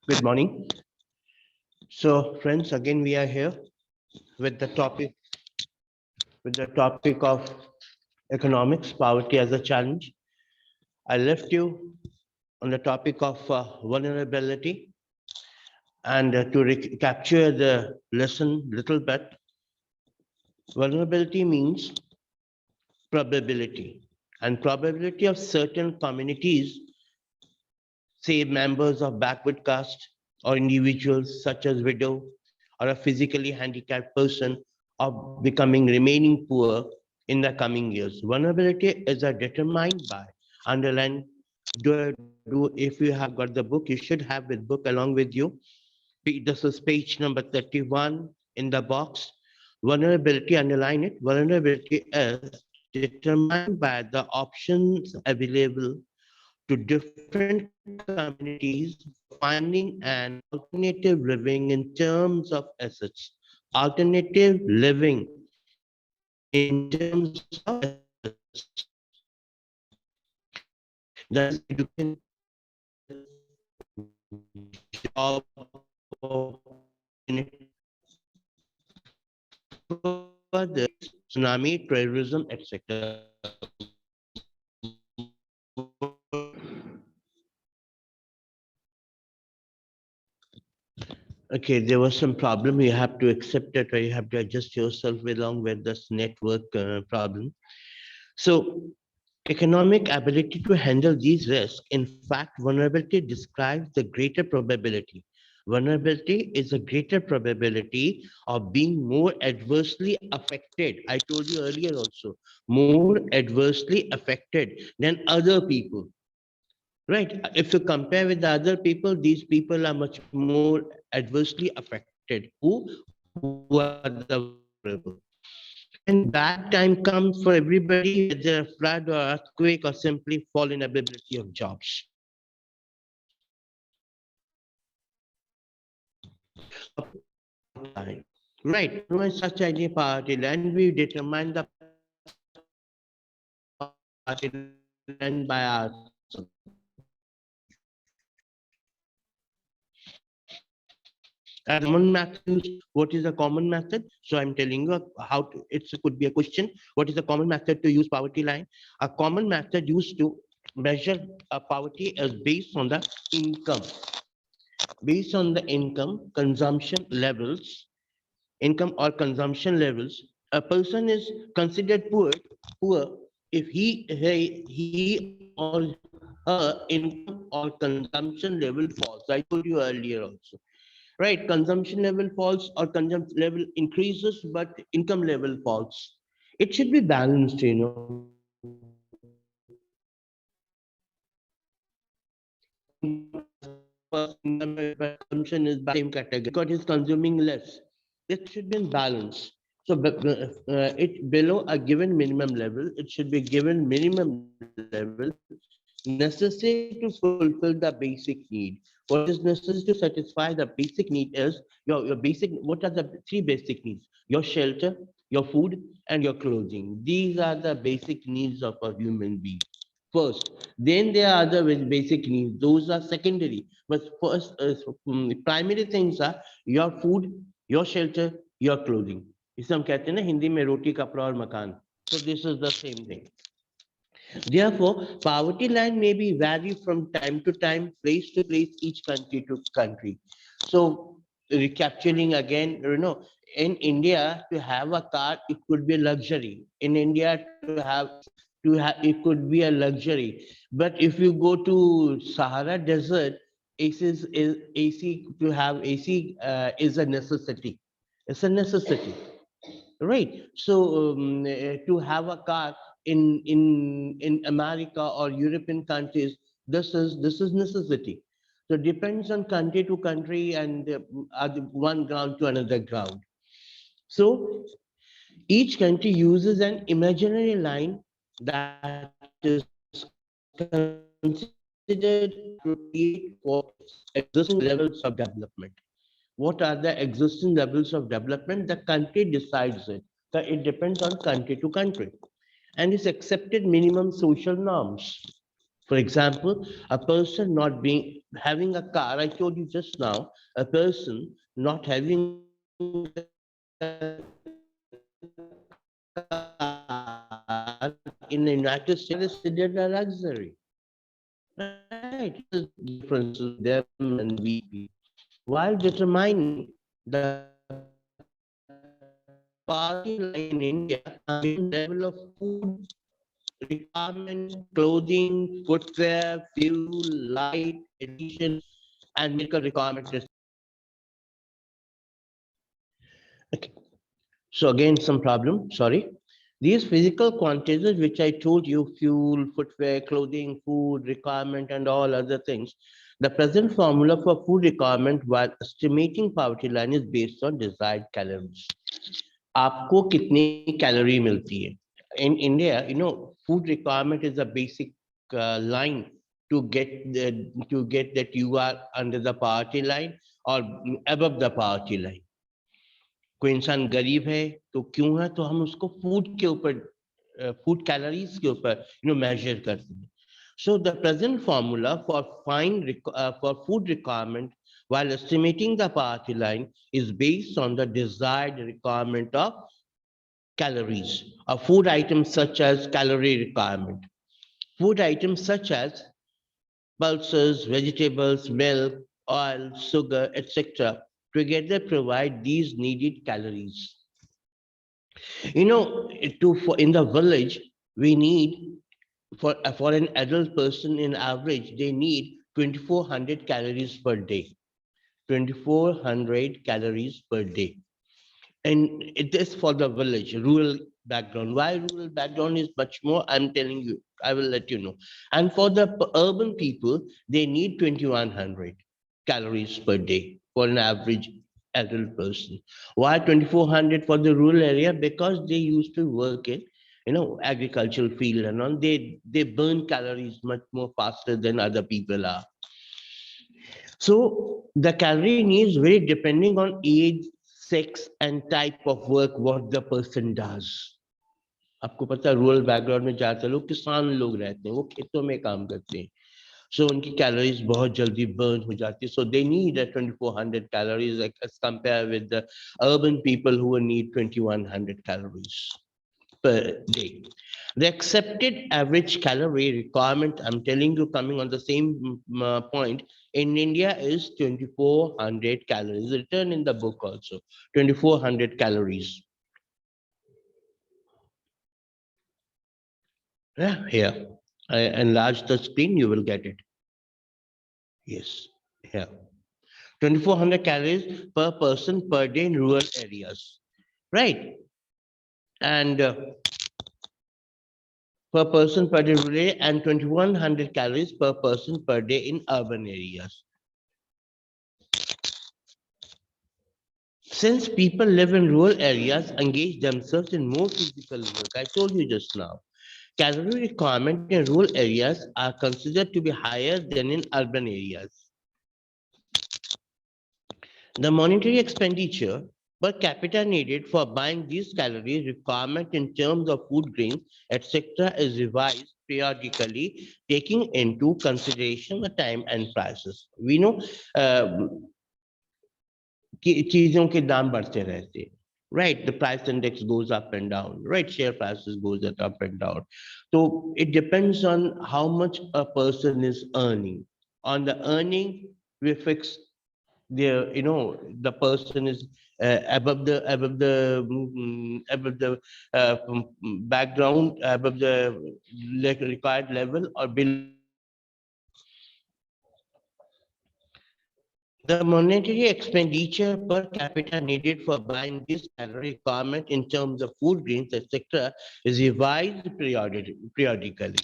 Good morning. So, friends, again we are here with the topic of economics, poverty as a challenge. I left you on the topic of vulnerability, and to capture the lesson little bit, vulnerability means probability, and probability of certain communities, say members of backward caste or individuals such as widow or a physically handicapped person of becoming remaining poor in the coming years. Vulnerability is determined by underline. If you have got the book, you should have the book along with you. This is page number 31 in the box. Vulnerability, underline it. Vulnerability is determined by the options available to different communities finding an alternative living in terms of assets. Alternative living in terms of assets. That is education, job opportunity, further tsunami, terrorism, etc. Okay, there was some problem. You have to accept it, or you have to adjust yourself along with this network problem. So, economic ability to handle these risks. In fact, vulnerability describes the greater probability. Vulnerability is a greater probability of being more adversely affected. I told you earlier also, more adversely affected than other people. Right. If you compare with the other people, these people are much more adversely affected. Who are the vulnerable? When bad time comes for everybody, whether a flood or earthquake or simply fall in availability of jobs. Right. No such idea party land. We determine the party land by ourselves. As common method, what is a common method? So I'm telling you how to, it could be a question. What is a common method to use poverty line? A common method used to measure poverty is based on the income. Based on the consumption levels, income or consumption levels, a person is considered poor if he or her income or consumption level falls. I told you earlier also. Right, consumption level falls or consumption level increases, but income level falls. It should be balanced, you know. Consumption is by same category because he's consuming less. It should be in balance. So it below a given minimum level, it should be given minimum level necessary to fulfill the basic need. What is necessary to satisfy the basic need is your basic. What are the three basic needs? Your shelter, your food, and your clothing. These are the basic needs of a human being. First, then there are other basic needs. Those are secondary. But first, primary things are your food, your shelter, your clothing. इसे हम कहते हैं ना हिंदी में रोटी कपड़ा और मकान. So this is the same thing. Therefore, poverty line may be vary from time to time, place to place, each country to country. So, recapturing again, in India, to have a car, it could be a luxury. In India, it could be a luxury. But if you go to Sahara Desert, AC to have AC is a necessity. It's a necessity. Right. So to have a car in America or European countries, this is necessity. So depends on country to country and one ground to another ground. So each country uses an imaginary line that is considered to create what existing levels of development. What are the existing levels of development? The country decides it. So it depends on country to country. And it's accepted minimum social norms. For example, a person not being having a car, I told you just now, a person not having a car in the United States is considered a luxury. Right? This is the differences with them and we people. While determining the party line in India, a minimum level of food requirement, clothing, footwear, fuel, light, education, and medical requirement is. Okay. So again, some problem. Sorry. These physical quantities, which I told you, fuel, footwear, clothing, food requirement, and all other things. The present formula for food requirement while estimating poverty line is based on desired calories. आपको कितनी calorie मिलती है? In India, food requirement is a basic line to get to get that you are under the poverty line or above the poverty line. कोई इंसान गरीब है तो क्यों है, तो हम उसको फूड के ऊपर फूड कैलोरीज के ऊपर मेजर करते हैं. So the present formula for food requirement while estimating the poverty line is based on the desired requirement of calories of food items such as calorie requirement. Food items such as pulses, vegetables, milk, oil, sugar, etc. together provide these needed calories. In the village, we need for an adult person in average, they need 2400 calories per day. 2400 calories per day. And it is for the village, rural background. Why rural background is much more, I'm telling you, I will let you know. And for the urban people, they need 2100 calories per day for an average adult person. Why 2400 for the rural area? Because they used to work in agricultural field and all. They burn calories much more faster than other people are. So the calorie needs vary depending on age, sex, and type of work what the person does. आपको पता है rural background में ज्यादातर लोग किसान लोग रहते हैं, वो खेतों में काम करते हैं. So उनकी कैलोरीज बहुत जल्दी बर्न हो जाती है. So they need a 2400 calories as compared with the urban people who need 2100 calories per day. The accepted average calorie requirement, I'm telling you, coming on the same point, in India is 2400 calories. Written in the book also, 2400 calories. Yeah, here. I enlarge the screen, you will get it. Yes, here. 2400 calories per person per day in rural areas. Right? And per person per day rural and 2100 calories per person per day in urban areas. Since people live in rural areas, engage themselves in more physical work, I told you just now, calorie requirement in rural areas are considered to be higher than in urban areas. The monetary expenditure per capita needed for buying these calories requirement in terms of food grains, etc. is revised periodically, taking into consideration the time and prices. We know कि चीजों के दाम बढ़ते रहते हैं. Right, the price index goes up and down. Right, share prices goes up and down. So it depends on how much a person is earning. On the earning, we fix the person is above the background, above the required level or below the required level. The monetary expenditure per capita needed for buying this calorie requirement in terms of food grains, etc., is revised periodically.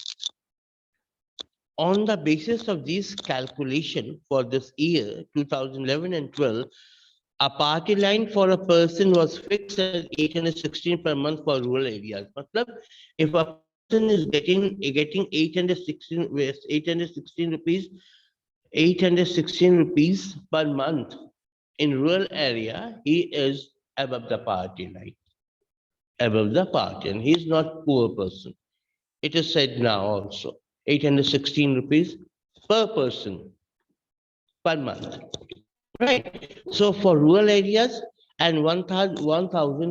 On the basis of this calculation for this year, 2011 and 12, a party line for a person was fixed as 816 per month for rural areas. Matlab, if a person is getting 816 rupees 816 rupees per month in rural area, he is above the poverty line, above the poverty, and he is not poor person. It is said now also. 816 rupees per person per month. Right. So for rural areas and 1,000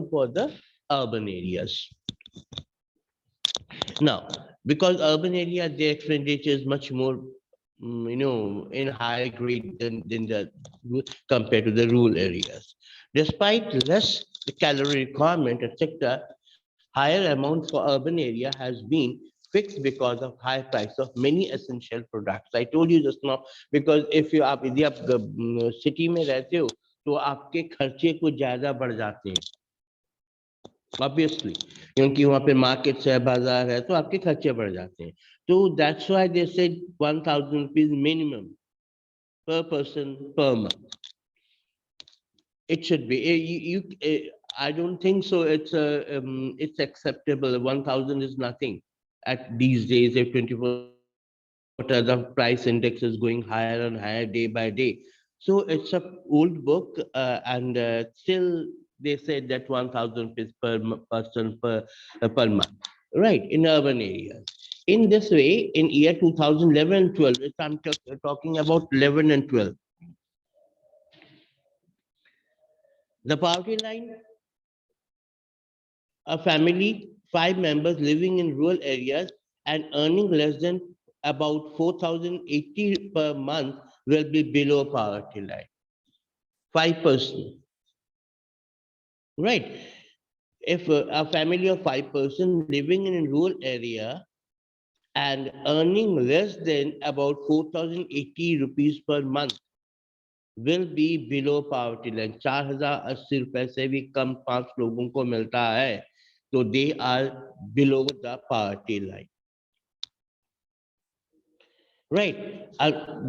for the urban areas. Now, because urban area, their expenditure is much more, in higher grade than the compared to the rural areas. Despite less calorie requirement, etc., higher amount for urban area has been fixed because of high price of many essential products. I told you just now, because if you आप यदि आप city में रहते हो तो आपके खर्चे कुछ ज्यादा बढ़ जाते हैं ऑब्वियसली, क्योंकि वहां पे मार्केट है, बाजार है, तो आपके खर्चे बढ़ जाते हैं. तो that's why they said 1,000 rupees minimum per person per month. It should be. I don't think so. It's acceptable. 1,000 is nothing at these days. If 24 the price index is going higher and higher day by day. So it's a old book, and still they said that 1,000 rupees per person per month, right? In urban areas. In this way, in year 2011 and 12, if I'm talking about 11 and 12, the poverty line, a family, 5 members living in rural areas and earning less than about 4,080 per month will be below poverty line. 5%, right? If a family of 5% living in a rural area and earning less than about 4,080 rupees per month will be below poverty line. 4,080 रुपए से भी कम 5 लोगों को मिलता है तो they are below the poverty line. Right.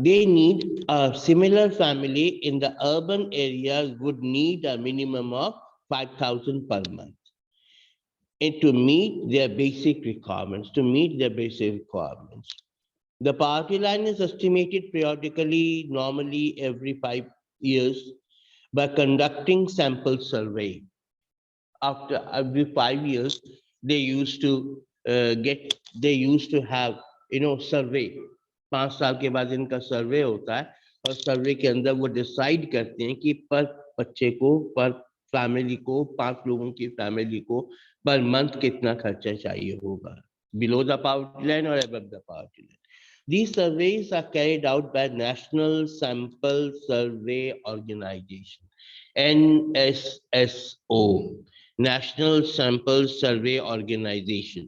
They need a similar family in the urban areas would need a minimum of 5,000 per month and to meet their basic requirements. To meet their basic requirements, the poverty line is estimated periodically, normally every 5 years, by conducting sample survey. After every 5 years, they used to have survey. 5 साल के बाद इनका सर्वे होता है और सर्वे के अंदर वो डिसाइड करते हैं कि पर बच्चे को, पर फैमिली को, 5 लोगों की फैमिली को पर मंथ कितना खर्चा चाहिए होगा, below the poverty line or above the poverty line. These surveys are carried out by National Sample Survey Organization, NSSO, National Sample Survey Organization.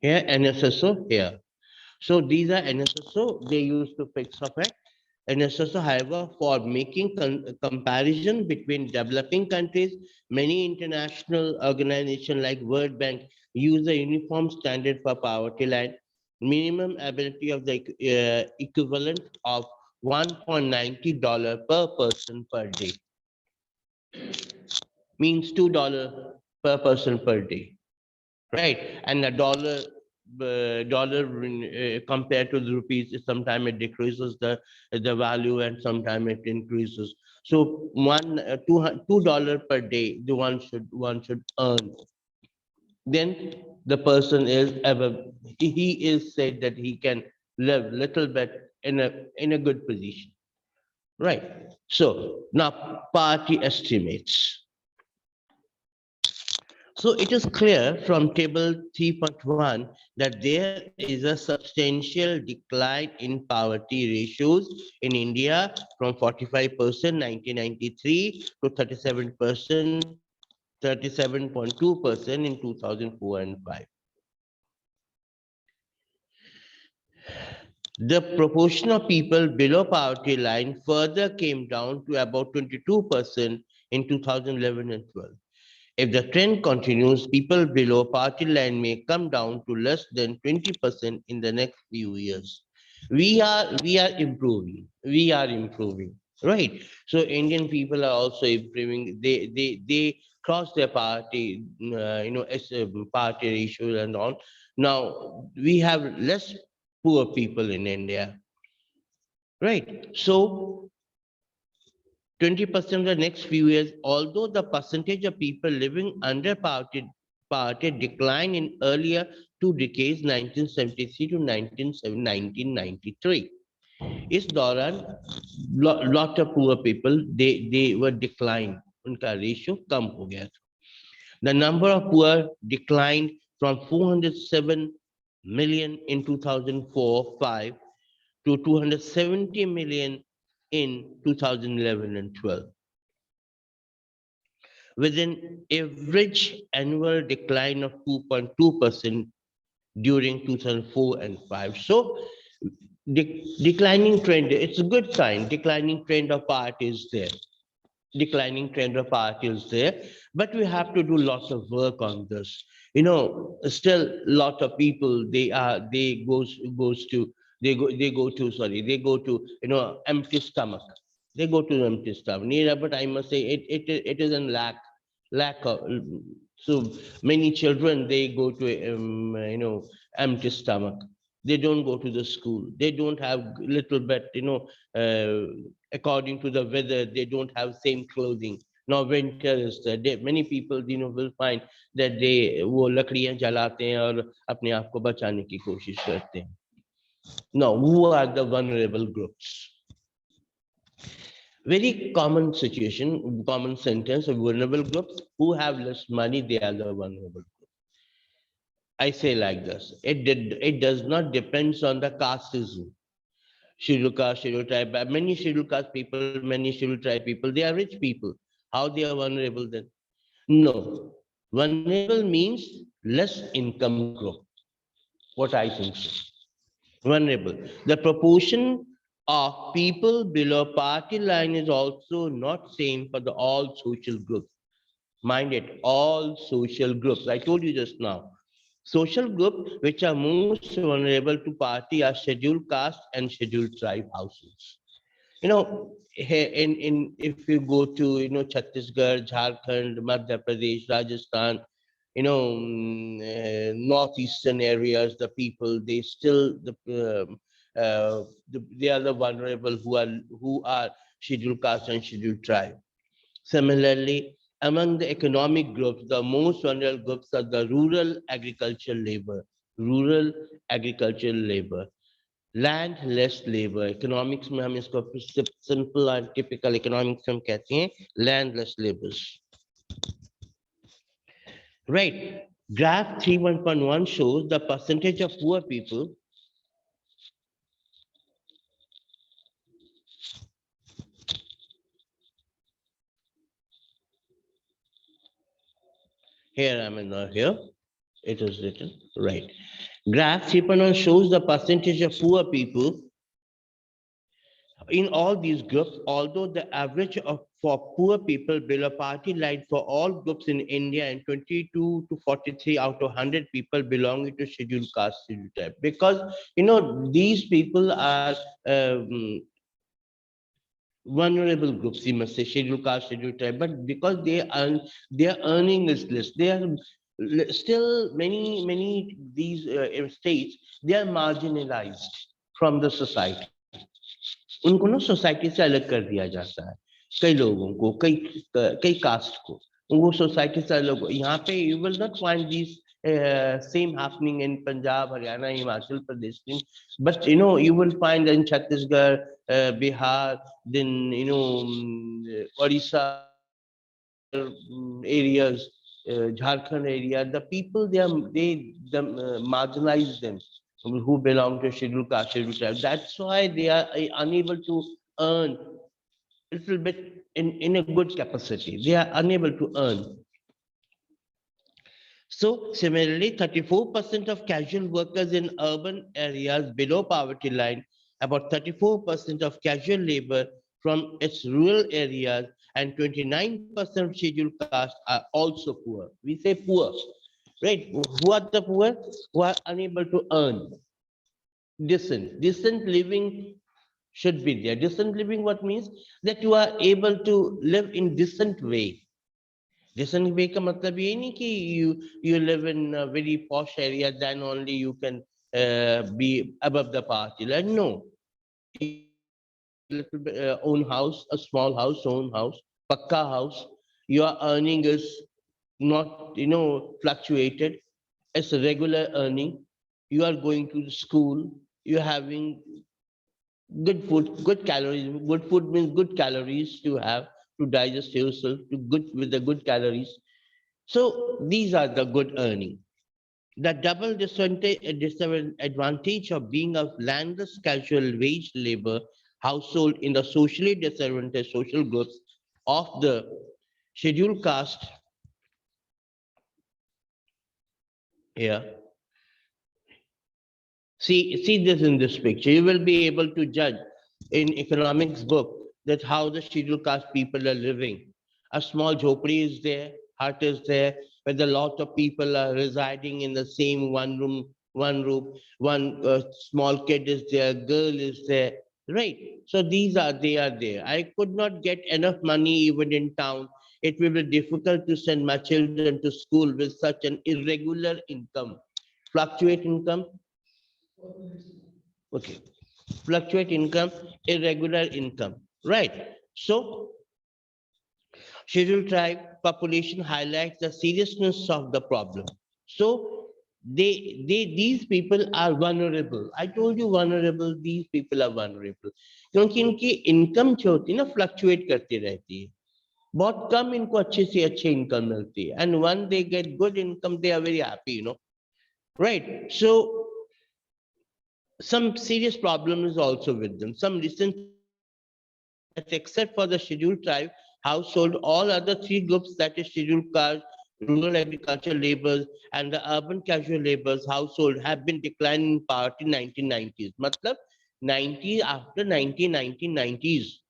Here, NSSO, here. So these are NSSO, they used to fix of it. NSSO, however, for making comparison between developing countries, many international organizations like World Bank use a uniform standard for poverty line, minimum ability of the equivalent of $1.90 per person per day, means $2 per person per day, right? And the dollar compared to the rupees, sometimes it decreases the value and sometimes it increases. So $2 per day the one should earn. Then the person is ever, he is said that he can live little bit in a good position, right? So now party estimates. So it is clear from table 3.1 that there is a substantial decline in poverty ratios in India from 45% 1993 to 37.2% in 2004 and 5. The proportion of people below poverty line further came down to about 22% in 2011 and 12. If the trend continues, people below poverty line may come down to less than 20% in the next few years. We are improving. We are improving. Right. So Indian people are also improving. They crossed their party, party ratio and all. Now we have less poor people in India, right? So 20% the next few years, although the percentage of people living under poverty declined in earlier two decades, 1973 to 1993. इस दौरान lot of poor people they were declined, उनका ratio कम हो गया था. The number of poor declined from 407 million in 2004-5 to 270 million in 2011 and 12, with an average annual decline of 2.2% during 2004 and 5. So, declining trend, it's a good sign. Declining trend of poverty is there. Declining trend of poverty is there, but we have to do lots of work on this. Still lot of people they go to empty stomach. They go to empty stomach. But I must say it is in lack of. So many children they go to empty stomach. They don't go to the school. They don't have little bit according to the weather. They don't have same clothing. Now winter is there. Many people will find that they वो लकड़ियां जलाते हैं और अपने आप को बचाने की कोशिश करते हैं. Now who are the vulnerable groups? Very common situation, common sentence of vulnerable groups. Who have less money, they are the vulnerable group. I say like this. It does not depends on the casteism. Scheduled caste, scheduled tribe. Many scheduled caste people, many scheduled tribe people, they are rich people. How they are vulnerable then? No. Vulnerable means less income group. What I think so. Vulnerable. The proportion of people below party line is also not same for the all social groups. Mind it, all social groups. I told you just now. Social groups which are most vulnerable to party are scheduled caste and scheduled tribe households. Here in if you go to Chhattisgarh, Jharkhand, Madhya Pradesh, Rajasthan, northeastern areas, the people they still they are the vulnerable who are scheduled caste and scheduled tribe. Similarly, among the economic groups, the most vulnerable groups are the rural agricultural labor. Rural agricultural labor. Landless labor. Economics में हम इसको simple and typical economics में हम कहते हैं landless laborers. Right. Graph 3.1 shows the percentage of poor people here. Here. It is written right. Graph 3.1 shows the percentage of poor people in all these groups, although the average for poor people below party line for all groups in India and 22 to 43 out of 100 people belonging to scheduled caste, scheduled tribe. Because these people are vulnerable groups, you must say, scheduled caste, scheduled tribe, but because their earning is less, they are still many these states, they are marginalized from the society. उनको ना society से अलग कर दिया जाता है. कई लोगों को, कई कास्ट को वो सोसाइटी से अलग. यहाँ पे you will not find this same happening in Punjab, Haryana, Himachal Pradesh, but you will find in Chhattisgarh, Bihar, then Odisha areas, Jharkhand area, the people they marginalize them who belong to scheduled caste, scheduled tribe. That's why they are unable to earn a little bit in a good capacity. They are unable to earn. So similarly, 34% of casual workers in urban areas below poverty line, about 34% of casual labor from its rural areas, and 29% of scheduled caste are also poor. We say poor, right? Who are the poor? Who are unable to earn. Decent living should be there. Decent living, what means? That you are able to live in decent way. Decent way का मतलब ये नहीं कि you live in a very posh area, then only you can be above the party. Like no, you have a little bit own house, a small house, own house, pakka house. Your earning is not fluctuated. It's a regular earning. You are going to the school. You're having good food, good calories. Good food means good calories to have to digest yourself to good with the good calories. So these are the good earning. The double disadvantage of being a landless casual wage labor household in the socially disadvantaged social groups of the scheduled caste here. See this in this picture. You will be able to judge in economics book that how the scheduled caste people are living. A small jhopri is there, hut is there, where a lot of people are residing in the same one room, one room. One small kid is there, girl is there, right? So they are there. I could not get enough money even in town. It will be difficult to send my children to school with such an irregular income, fluctuate income. Okay. Fluctuate income, irregular income. Right. So, scheduled tribe population highlights the seriousness of the problem. So, these people are vulnerable. I told you vulnerable, these people are vulnerable. क्योंकि इनकी income जो होती है ना fluctuate करती रहती है बहुत कम इनको अच्छे से अच्छे इनकम मिलती है and when they get good income they are very happy right so some serious problems also with them. Some recent studies show that except for the scheduled tribe household, all other three groups, that is scheduled caste, rural agricultural laborers, and the urban casual laborers household, have been declining in poverty in 1990s. Matlab 90 after 1990s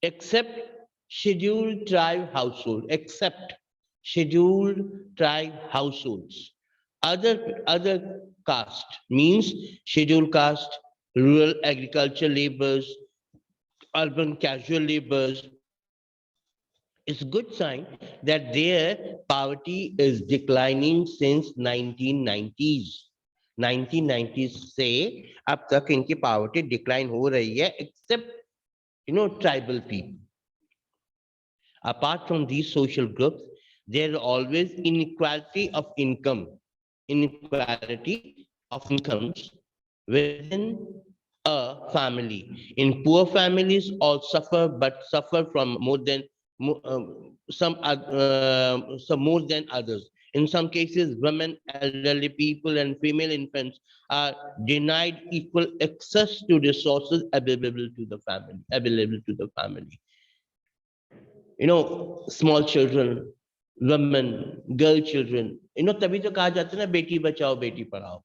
except scheduled tribe household, except scheduled tribe households. Other caste means scheduled caste, rural agriculture laborers, urban casual laborers. It's a good sign that their poverty is declining since 1990s. 1990s से अब तक इनकी poverty decline हो रही है except tribal people. Apart from these social groups, there is always inequality of income, inequality of incomes within a family. In poor families, all suffer, but suffer from more than some more than others. In some cases, women, elderly people, and female infants are denied equal access to resources available to the family. Available to the family. Small children, women, girl children. तभी तो कहा जाता है ना Beti Bachao Beti Padhao.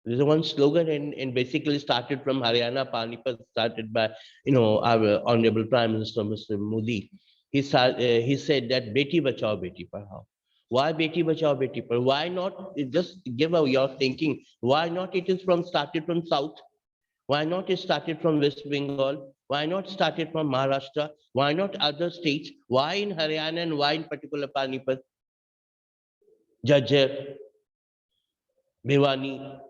There's one slogan and basically started from Haryana, Panipat, started by our Honorable Prime Minister Mr. Modi. He said that beti bachao beti padhao. Why beti bachao beti padhao? Why not just give out your thinking? Why not it is from started from south? Why not it started from West Bengal? Why not started from Maharashtra? Why not other states? Why in Haryana and why in particular Panipat, Jajjar, Bhiwani,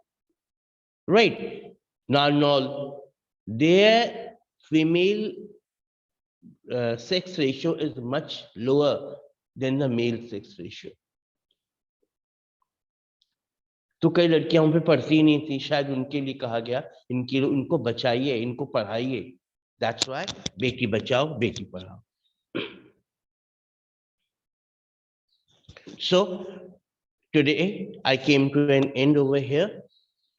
right? Narnaul, their female sex ratio is much lower than the male sex ratio. तो कई लड़कियां उन पे पढ़ती नहीं थी शायद उनके लिए कहा गया इनको बचाइए इनको पढ़ाइए that's why Beti Bachao Beti Padhao. So today I came to an end over here,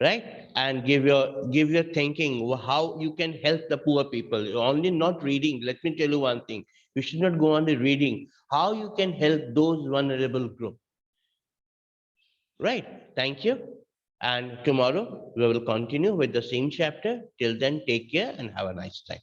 right? And give your thinking how you can help the poor people. Only not reading. Let me tell you one thing. You should not go on the reading. How you can help those vulnerable group. Right. Thank you. And tomorrow we will continue with the same chapter. Till then, take care and have a nice time.